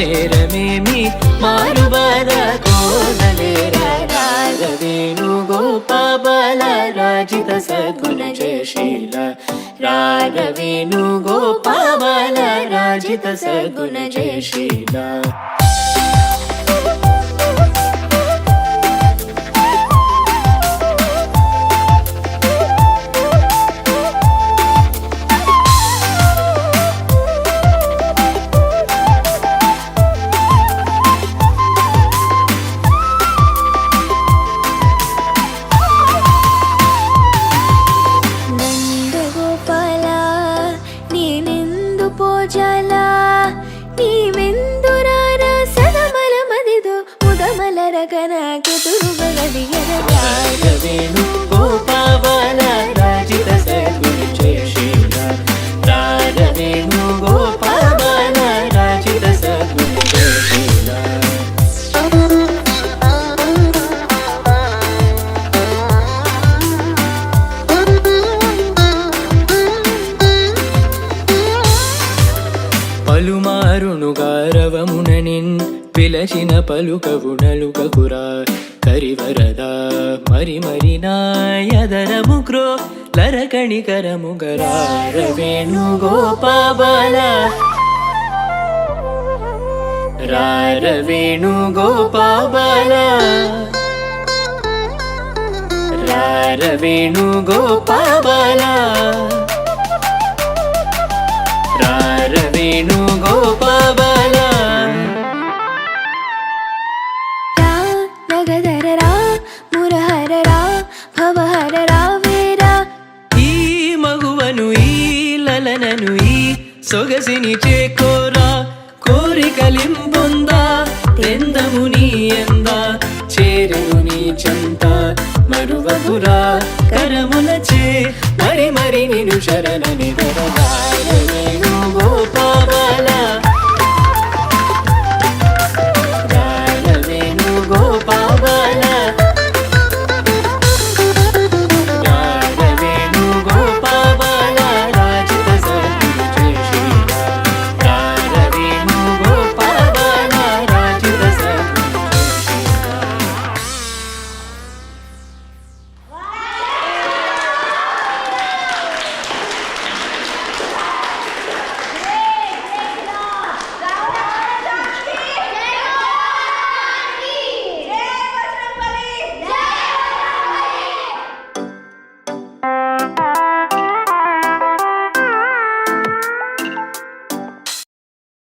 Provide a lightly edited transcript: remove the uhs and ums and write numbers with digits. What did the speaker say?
నేరమేమి మారుబాద కోనలేరా రాగవేణుగోపాల రాజిత సద్గుణ జయశీల రాగవేణుగోపాల రాజిత సద్గుణ జయశీల రాగవేణుగోపాల రాజిత సద్గుణ జయశీల రాగవేణుగోపాల రాజిత సద్గుణ జయశీల పలుమారును గారవముననిన్ పిలచిన పలుకవు నలుకకురా కరివరద మరి మరి నాయదరముగ్రో లరకణికరముగరారవేణుగోపాల రారవేణుగోపాల రారవేణుగోపాల రారవేణుగోపాల లలనను ఈ సొగసిని చేకోరా కోరికలింపొందా తెందము నీ ఎంద చేరును నీ చెంత మరువకురా కరములచే మరి మరి నిను శరణని